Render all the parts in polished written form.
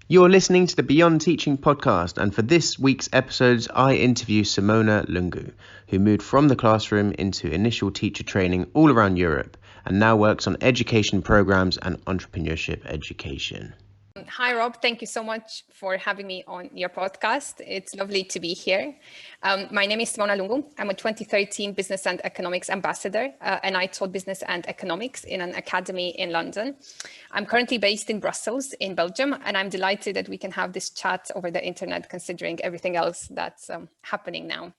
You're listening to the Beyond Teaching podcast, and for this week's episodes, I interview Simona Lungu, who moved from the classroom into initial teacher training all around Europe and now works on education programs and entrepreneurship education. Hi, Rob. Thank you so much for having me on your podcast. It's lovely to be here. My name is Simona Lungu. I'm a 2013 Business and Economics Ambassador, and I taught business and economics in an academy in London. I'm currently based in Brussels, in Belgium, and I'm delighted that we can have this chat over the internet, considering everything else that's happening now.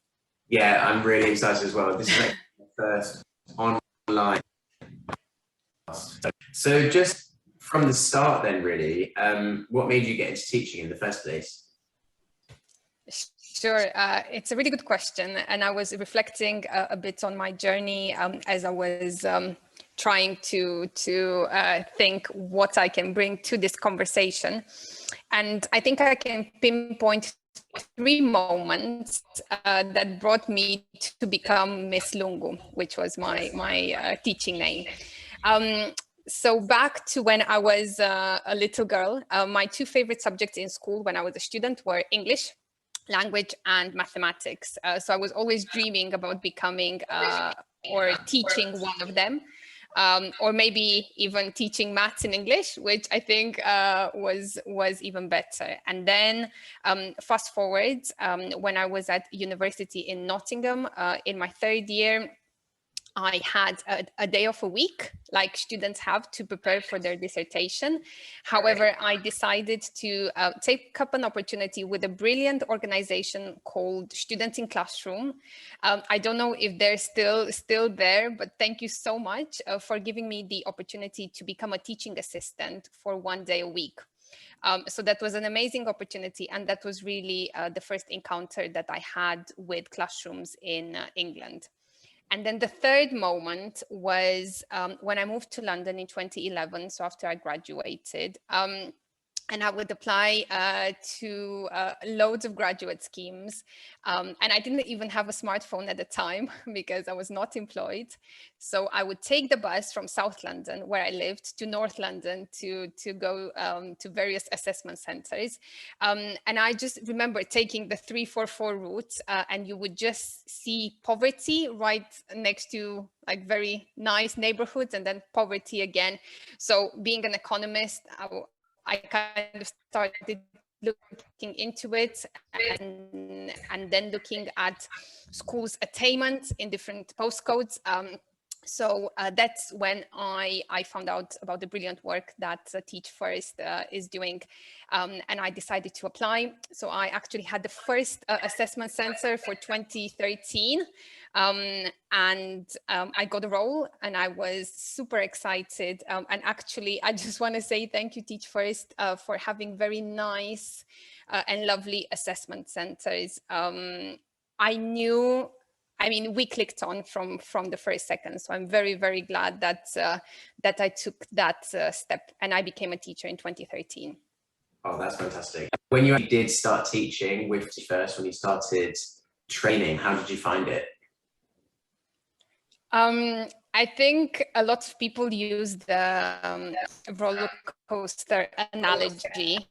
Yeah, I'm really excited as well. This is like my first online. So just from the start then, really, what made you get into teaching in the first place? Sure, it's a really good question. And I was reflecting a bit on my journey as I was trying to think what I can bring to this conversation. And I think I can pinpoint 3 moments that brought me to become Miss Lungu, which was my teaching name. So back to when I was a little girl, my 2 favorite subjects in school when I was a student were English language and mathematics. So I was always dreaming about becoming or teaching one of them, or maybe even teaching maths and English, which I think was even better. And then fast forward, when I was at university in Nottingham in my 3rd year, I had a day off a week, like students have to prepare for their dissertation. However, I decided to take up an opportunity with a brilliant organization called Students in Classroom. I don't know if they're still there, but thank you so much for giving me the opportunity to become a teaching assistant for 1 day a week. So that was an amazing opportunity, and that was really the first encounter that I had with classrooms in England. And then the 3rd moment was when I moved to London in 2011, so after I graduated. And I would apply to loads of graduate schemes. And I didn't even have a smartphone at the time because I was not employed. So I would take the bus from South London, where I lived, to North London to go to various assessment centers. And I just remember taking the 344 route, and you would just see poverty right next to like very nice neighborhoods, and then poverty again. So being an economist, I kind of started looking into it and then looking at schools' attainment in different postcodes. So that's when I found out about the brilliant work that Teach First is doing, and I decided to apply. So I actually had the first assessment center for 2013, and I got a role, and I was super excited. And actually, I just want to say thank you, Teach First, for having very nice and lovely assessment centers. I mean, we clicked on from the first second. So I'm very, very glad that that I took that step, and I became a teacher in 2013. Oh, that's fantastic. When you did start teaching with First, when you started training, how did you find it? I think a lot of people use the roller coaster analogy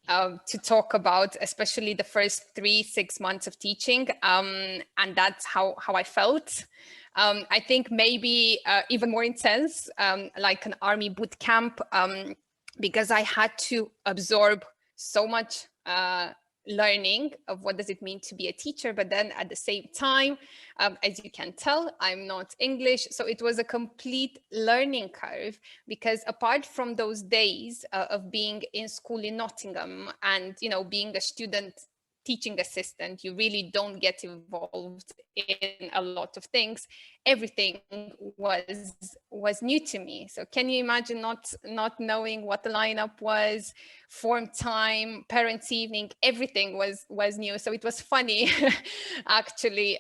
to talk about, especially the first 3-6 months of teaching. And that's how I felt. I think maybe even more intense, like an army boot camp, because I had to absorb so much learning of what does it mean to be a teacher, but then at the same time, as you can tell, I'm not English, so it was a complete learning curve, because apart from those days of being in school in Nottingham and being a student teaching assistant, you really don't get involved in a lot of things. Everything was new to me. So can you imagine not knowing what the lineup was, form time, parents' evening, everything was new. So it was funny, actually,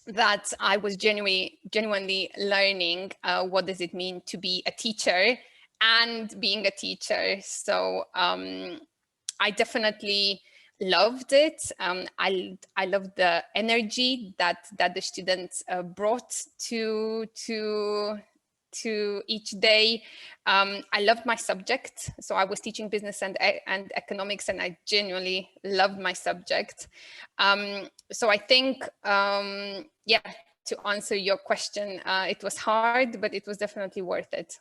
that I was genuinely learning what does it mean to be a teacher and being a teacher. So I definitely loved it. I loved the energy that the students brought to to each day. I loved my subject. So I was teaching business and economics, and I genuinely loved my subject. So I think, yeah, to answer your question, it was hard, but it was definitely worth it.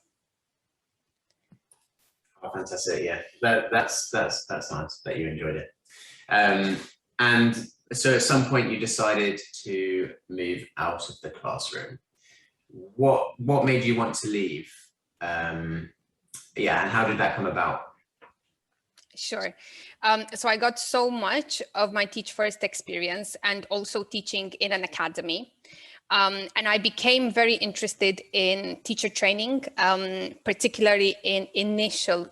Oh, fantastic! Yeah, that's nice that you enjoyed it. And so, at some point, you decided to move out of the classroom. What made you want to leave? Yeah, and how did that come about? Sure. So I got so much of my Teach First experience and also teaching in an academy. And I became very interested in teacher training, particularly in initial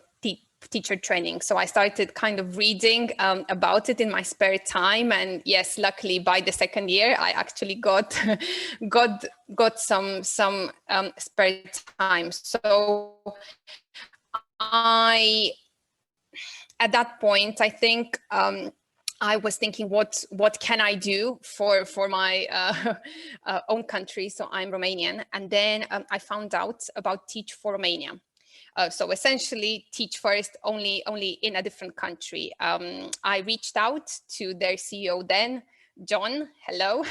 teacher training. So I started kind of reading about it in my spare time. And yes, luckily by the second year, I actually got some spare time. So at that point, I think I was thinking, what can I do for my own country? So I'm Romanian, and then I found out about Teach for Romania. So essentially, Teach First only in a different country. I reached out to their CEO then, John, hello,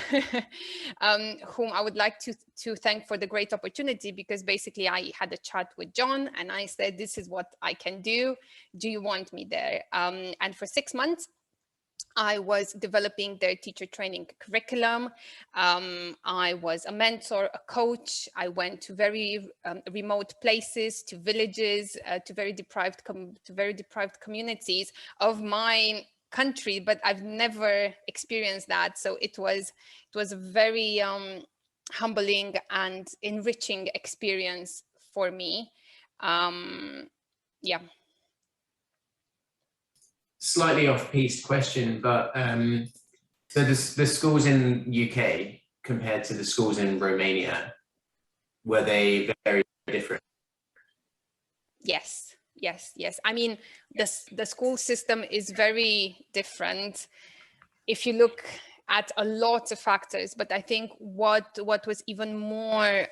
whom I would like to thank for the great opportunity, because basically I had a chat with John and I said, this is what I can do. Do you want me there? And for 6 months, I was developing their teacher training curriculum. I was a mentor, a coach. I went to very remote places, to villages, to very deprived communities of my country, but I've never experienced that. So it was a very humbling and enriching experience for me. Yeah. Slightly off-piste question, but so the schools in UK compared to the schools in Romania, were they very different? Yes. I mean, the school system is very different if you look at a lot of factors, but I think what was even more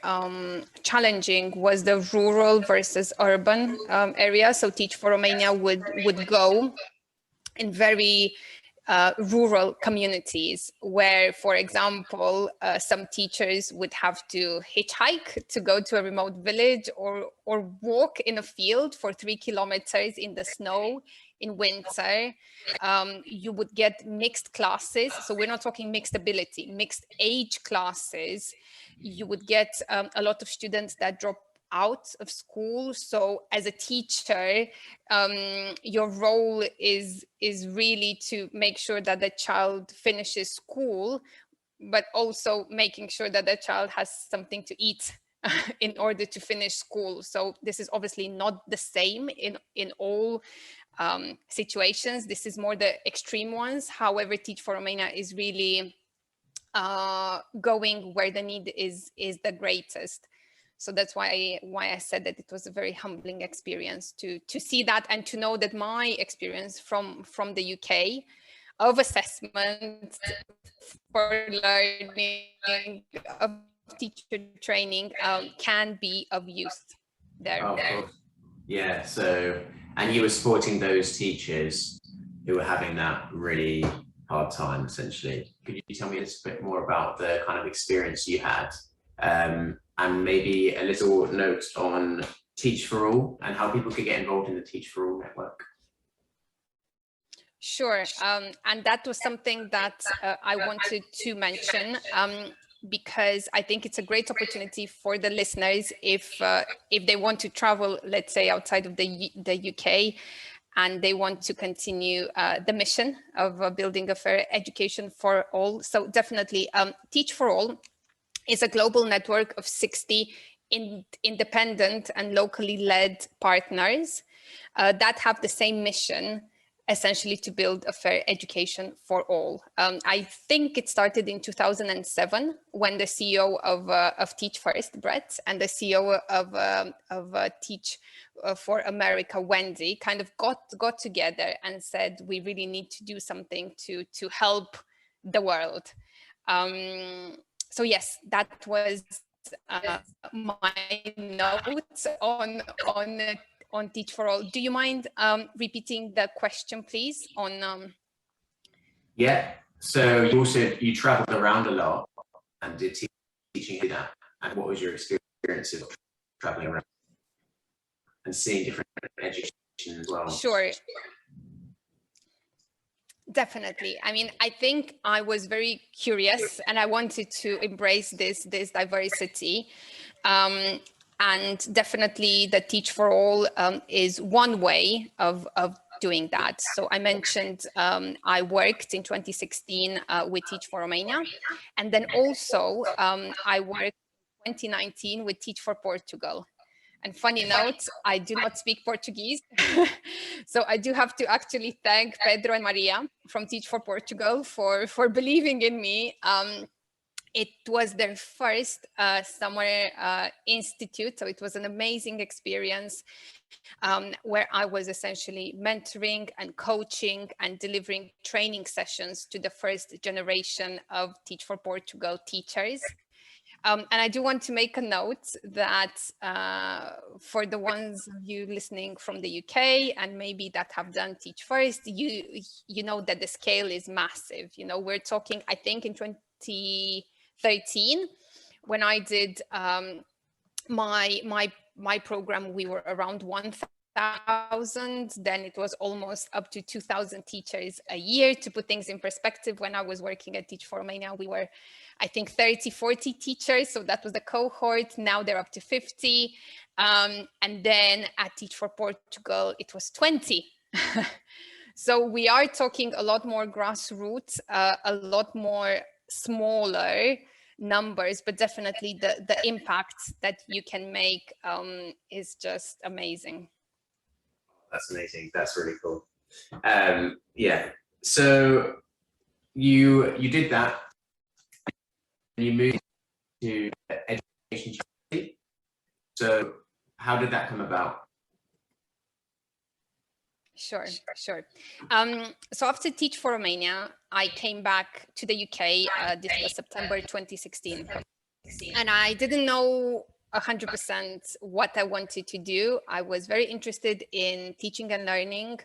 challenging was the rural versus urban area. So Teach for Romania would go in very rural communities where, for example, some teachers would have to hitchhike to go to a remote village or walk in a field for 3 kilometers in the snow in winter. You would get mixed classes. So we're not talking mixed ability, mixed age classes. You would get a lot of students that drop out of school. So as a teacher, your role is really to make sure that the child finishes school, but also making sure that the child has something to eat in order to finish school. So this is obviously not the same in all situations. This is more the extreme ones. However, Teach for Romania is really going where the need is the greatest. So that's why I said that it was a very humbling experience to see that, and to know that my experience from the UK of assessment for learning, of teacher training, can be of use there. Oh, of course. Yeah. So, and you were supporting those teachers who were having that really hard time, essentially. Could you tell me a little bit more about the kind of experience you had? And maybe a little note on Teach for All and how people could get involved in the Teach for All network. Sure. And that was something that I wanted to mention, because I think it's a great opportunity for the listeners if they want to travel, let's say, outside of the UK, and they want to continue the mission of building a fair education for all. So definitely Teach for All is a global network of 60 independent and locally led partners that have the same mission, essentially to build a fair education for all. I think it started in 2007 when the CEO of Teach First, Brett, and the CEO of Teach for America, Wendy, kind of got together and said, we really need to do something to help the world. So yes, that was my notes on Teach for All. Do you mind repeating the question, please? Yeah. So you traveled around a lot and did teaching here. And what was your experience of traveling around and seeing different education as well? Sure. Definitely. I mean, I think I was very curious and I wanted to embrace this diversity. And definitely the Teach for All is one way of doing that. So I mentioned I worked in 2016 with Teach for Romania. And then also I worked in 2019 with Teach for Portugal. And funny note, I do not speak Portuguese. So I do have to actually thank Pedro and Maria from Teach for Portugal for believing in me. It was their first summer institute. So it was an amazing experience where I was essentially mentoring and coaching and delivering training sessions to the first generation of Teach for Portugal teachers. And I do want to make a note that for the ones of you listening from the UK and maybe that have done Teach First, you know that the scale is massive. You know, we're talking, I think in 2013, when I did my program, we were around 1,000. Then it was almost up to 2,000 teachers a year. To put things in perspective, when I was working at Teach for Romania, we were, I think, 30, 40 teachers. So that was the cohort. Now they're up to 50. And then at Teach for Portugal, it was 20. So we are talking a lot more grassroots, a lot more smaller numbers, but definitely the impact that you can make is just amazing. That's amazing. That's really cool. Yeah. So you did that. You moved to education. So how did that come about? Sure. So after Teach for Romania, I came back to the UK. This was September 2016. And I didn't know 100% what I wanted to do. I was very interested in teaching and learning.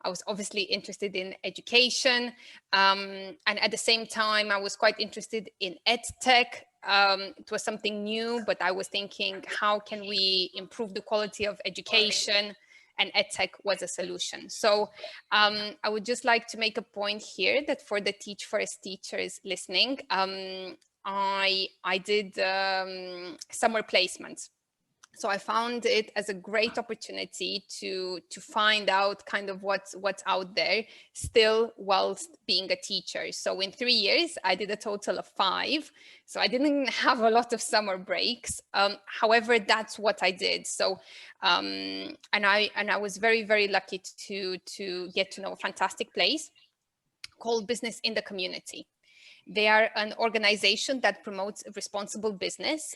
I was obviously interested in education. And at the same time, I was quite interested in EdTech. It was something new, but I was thinking, how can we improve the quality of education? And EdTech was a solution. So I would just like to make a point here that for the Teach First teachers listening, I did summer placements. So I found it as a great opportunity to find out kind of what's out there still whilst being a teacher. So in 3 years, I did a total of 5. So I didn't have a lot of summer breaks. However, that's what I did. So and I was very, very lucky to get to know a fantastic place called Business in the Community. They are an organization that promotes responsible business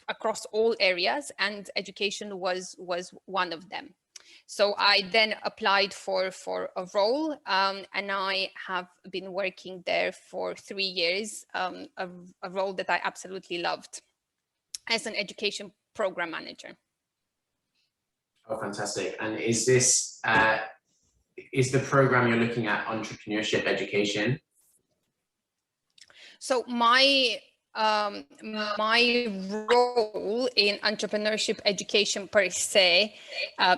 across all areas, and education was one of them. So I then applied for a role, and I have been working there for 3 years, a role that I absolutely loved as an education program manager. Oh, fantastic. And is this, is the program you're looking at entrepreneurship education? So my role in entrepreneurship education per se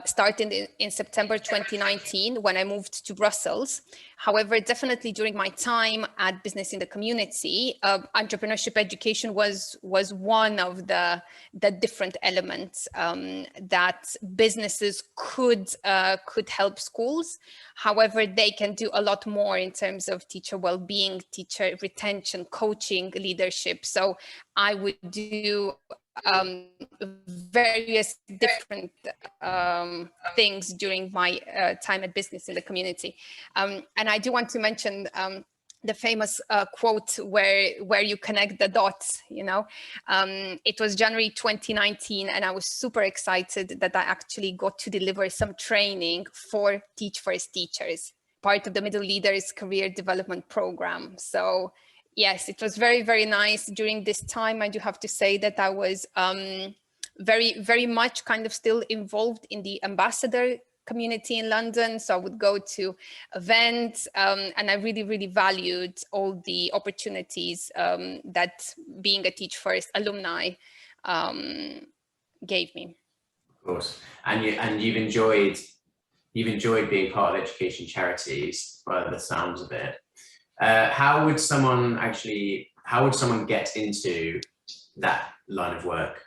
started in September 2019 when I moved to Brussels. However, definitely during my time at Business in the Community, entrepreneurship education was one of the different elements that businesses could help schools. However, they can do a lot more in terms of teacher well-being, teacher retention, coaching, leadership. So I would do various different things during my time at Business in the Community. And I do want to mention the famous quote where you connect the dots, you know. It was January 2019, and I was super excited that I actually got to deliver some training for Teach First teachers, part of the Middle Leaders Career Development Program. So Yes, it was very, very nice. During this time, I do have to say that I was very, very much kind of still involved in the ambassador community in London. So I would go to events, and I really, really valued all the opportunities that being a Teach First alumni gave me. Of course, and you've enjoyed being part of education charities by the sounds of it. How would someone get into that line of work?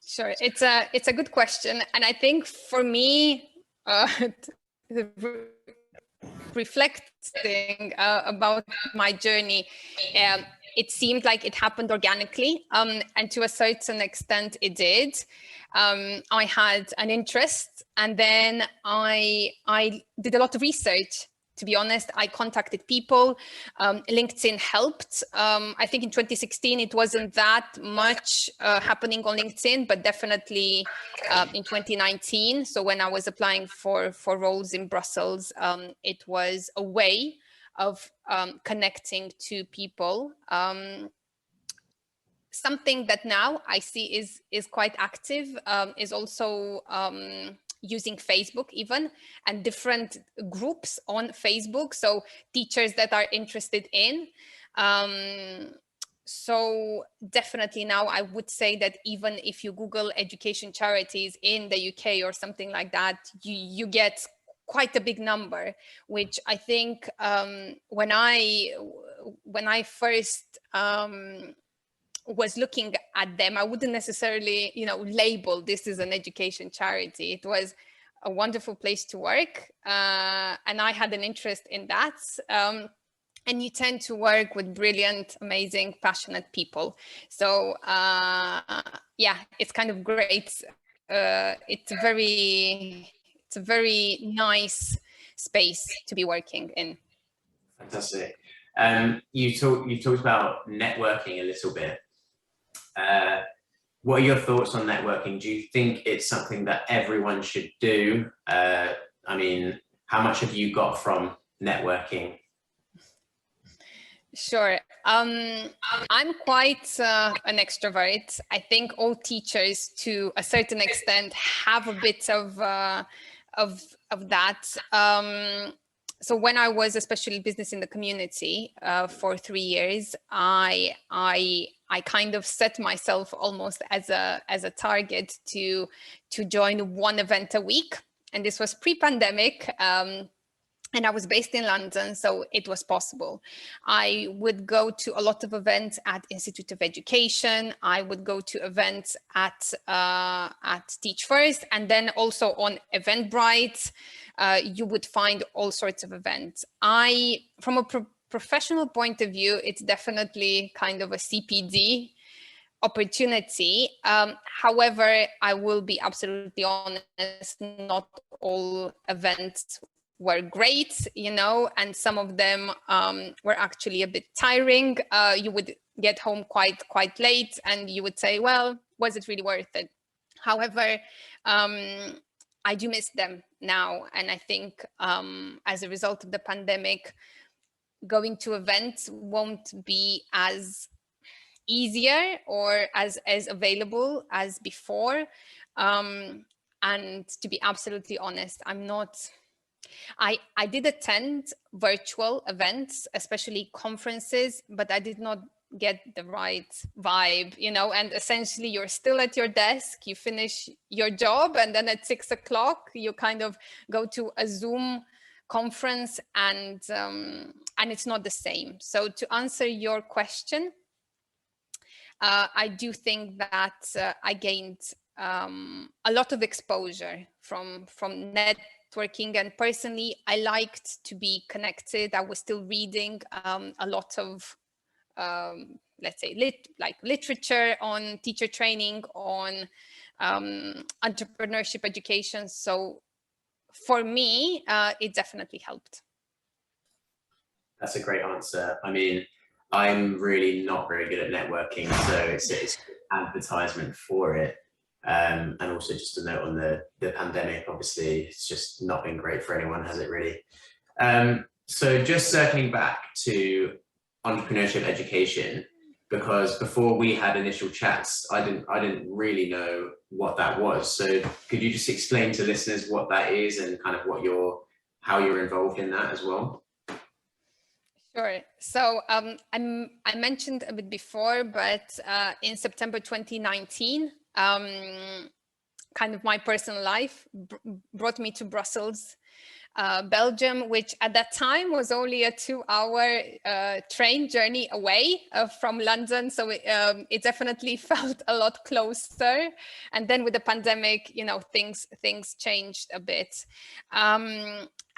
Sure, it's a good question, and I think for me, reflecting about my journey, it seemed like it happened organically, and to a certain extent it did. I had an interest, and then I did a lot of research. To be honest, I contacted people. LinkedIn helped. I think in 2016, it wasn't that much happening on LinkedIn, but definitely in 2019. So when I was applying for roles in Brussels, it was a way of connecting to people. Something that now I see is quite active is also using Facebook even, and different groups on Facebook. So teachers that are interested in. So definitely now I would say that even if you Google education charities in the UK or something like that, you get quite a big number, which I think when I first was looking at them, I wouldn't necessarily, label this as an education charity. It was a wonderful place to work, and I had an interest in that. And you tend to work with brilliant, amazing, passionate people. So yeah, it's kind of great. It's a very nice space to be working in. Fantastic. You talked about networking a little bit. What are your thoughts on networking? Do you think it's something that everyone should do? I mean, how much have you got from networking? Sure. I'm quite an extrovert. I think all teachers, to a certain extent, have a bit of that. So when I was especially business in the community for 3 years, I kind of set myself almost as a target to join one event a week, and this was pre-pandemic. And I was based in London, so it was possible. I would go to a lot of events at Institute of Education. I would go to events at Teach First, and then also on Eventbrite. You would find all sorts of events. From a professional point of view, it's definitely kind of a CPD opportunity. However, I will be absolutely honest, not all events were great, and some of them were actually a bit tiring. You would get home quite late, and you would say, well, was it really worth it? However, I do miss them now. And I think as a result of the pandemic, going to events won't be as easier or as available as before. And to be absolutely honest, I did attend virtual events, especially conferences, but I did not get the right vibe, and essentially you're still at your desk, you finish your job, and then at 6 o'clock, you kind of go to a Zoom conference, and it's not the same. So to answer your question, I do think that I gained a lot of exposure from networking, and personally, I liked to be connected. I was still reading a lot of, let's say, literature on teacher training, on entrepreneurship education. So for me, it definitely helped. That's a great answer. I mean, I'm really not very good at networking, so it's an advertisement for it. And also just a note on the pandemic, obviously, it's just not been great for anyone, has it really? So just circling back to entrepreneurship education, because before we had initial chats, I didn't really know what that was. So could you just explain to listeners what that is and kind of how you're involved in that as well? Sure. So I mentioned a bit before, but in September 2019, kind of my personal life brought me to Brussels, Belgium, which at that time was only a 2-hour train journey away from London. So it definitely felt a lot closer. And then with the pandemic, you know, things changed a bit.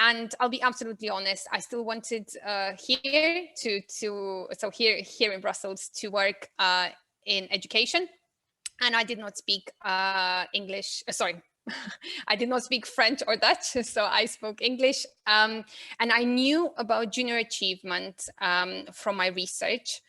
And I'll be absolutely honest, I still wanted here in Brussels to work in education. And I did not speak English, sorry, I did not speak French or Dutch, so I spoke English. And I knew about junior achievement from my research.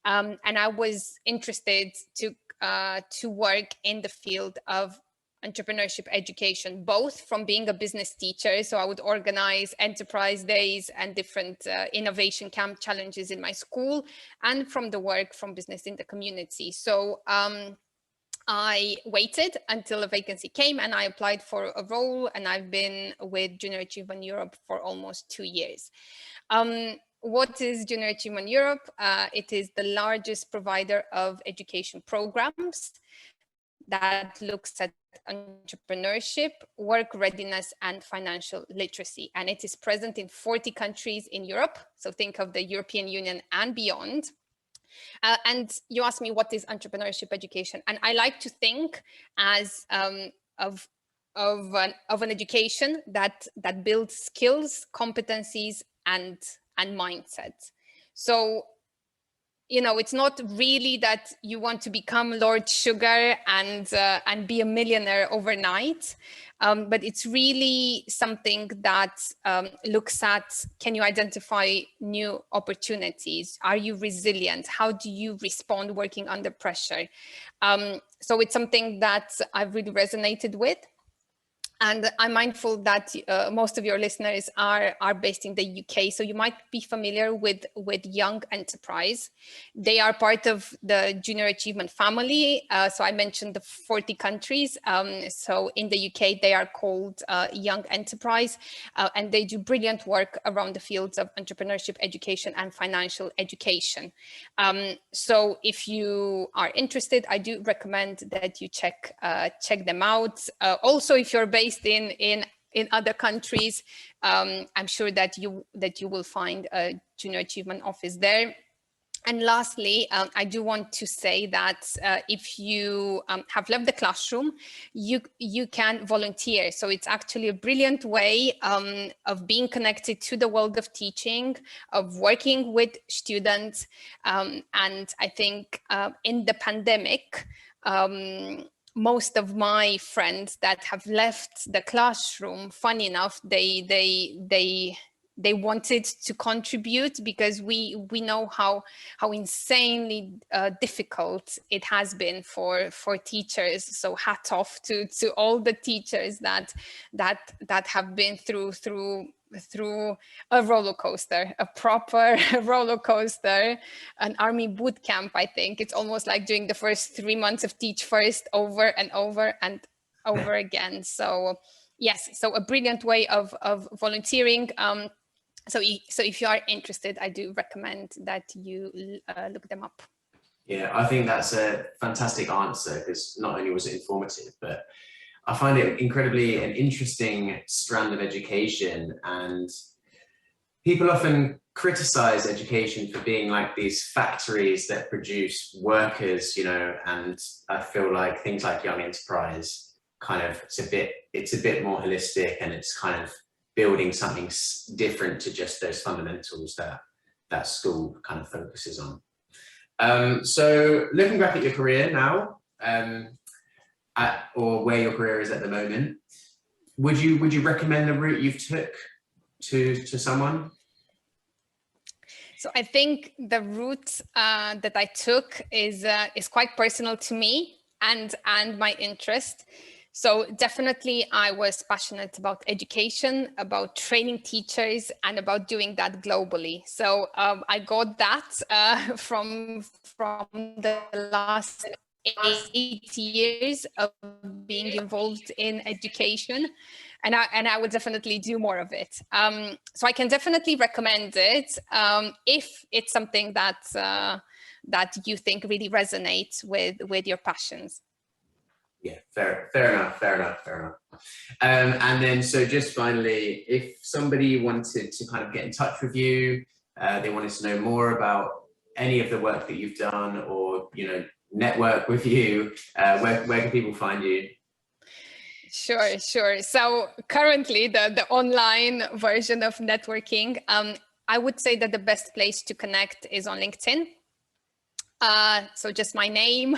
And I was interested to work in the field of entrepreneurship education, both from being a business teacher. So I would organize enterprise days and different innovation camp challenges in my school, and from the work from business in the community. So I waited until a vacancy came and I applied for a role, and I've been with Junior Achievement Europe for almost 2 years. What is Junior Achievement Europe? It is the largest provider of education programs that looks at entrepreneurship, work readiness, and financial literacy. And it is present in 40 countries in Europe. So think of the European Union and beyond. And you asked me, what is entrepreneurship education? And I like to think as of an education that builds skills, competencies, and mindset. So, you know, it's not really that you want to become Lord Sugar and be a millionaire overnight, but it's really something that looks at, can you identify new opportunities? Are you resilient? How do you respond working under pressure? So it's something that I've really resonated with. And I'm mindful that most of your listeners are based in the UK, so you might be familiar with Young Enterprise. They are part of the Junior Achievement family. So I mentioned the 40 countries. So in the UK, they are called Young Enterprise, and they do brilliant work around the fields of entrepreneurship education and financial education. So if you are interested, I do recommend that you check them out. Also, if you're based in other countries, I'm sure that you will find a Junior Achievement office there. And lastly, I do want to say that if you have left the classroom, you can volunteer. So it's actually a brilliant way of being connected to the world of teaching, of working with students. And I think in the pandemic, most of my friends that have left the classroom, funny enough, they wanted to contribute, because we know how insanely difficult it has been for teachers. So hat off to all the teachers that have been through a roller coaster, a proper roller coaster, an army boot camp. I think it's almost like doing the first 3 months of Teach First over and over and over again. So yes, so a brilliant way of volunteering. So if you are interested, I do recommend that you look them up. Yeah, I think that's a fantastic answer, because not only was it informative, but I find it incredibly an interesting strand of education. And people often criticize education for being like these factories that produce workers, you know, and I feel like things like Young Enterprise kind of, it's a bit more holistic, and it's kind of building something different to just those fundamentals that school kind of focuses on. So looking back at your career now, or where your career is at the moment, would you recommend the route you've took to someone? So I think the route that I took is quite personal to me and my interest. So definitely I was passionate about education, about training teachers, and about doing that globally. So I got that from the last 8 years of being involved in education. And I would definitely do more of it. So I can definitely recommend it if it's something that you think really resonates with your passions. Yeah, fair enough. And then, so just finally, if somebody wanted to kind of get in touch with you, they wanted to know more about any of the work that you've done, or, you know, network with you, where can people find you? Sure. So currently the online version of networking, I would say that the best place to connect is on LinkedIn. So just my name,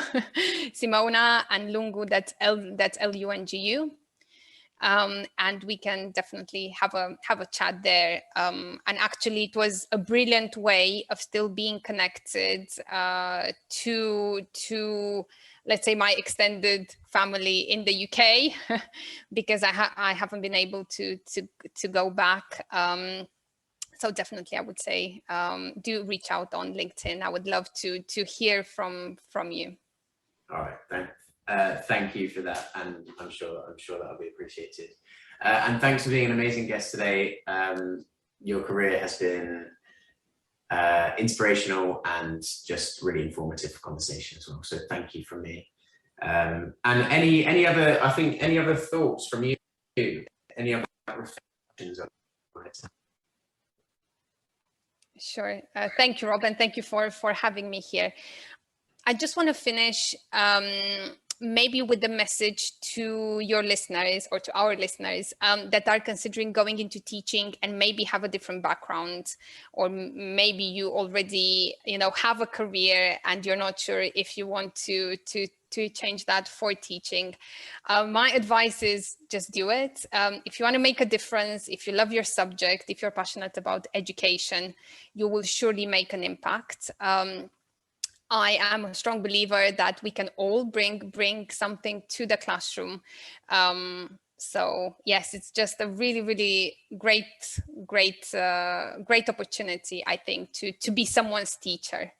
Simona, and Lungu, that's Lungu. And we can definitely have a chat there. And actually, it was a brilliant way of still being connected to let's say my extended family in the UK, because I haven't been able to go back. So definitely, I would say do reach out on LinkedIn. I would love to hear from you. All right, thank you for that, and I'm sure that'll be appreciated. And thanks for being an amazing guest today. Your career has been inspirational and just really informative conversation as well. So thank you from me. And any other thoughts from you? Any other reflections on it? Sure. Thank you, Rob, and thank you for having me here. I just want to finish maybe with the message to your listeners, or to our listeners, that are considering going into teaching and maybe have a different background, or maybe you already, you know, have a career and you're not sure if you want to change that for teaching. My advice is just do it. If you want to make a difference, if you love your subject, if you're passionate about education, you will surely make an impact. I am a strong believer that we can all bring something to the classroom. So yes, it's just a really, really great opportunity, I think, to be someone's teacher.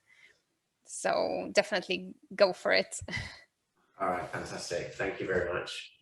So definitely go for it. All right, fantastic. Thank you very much.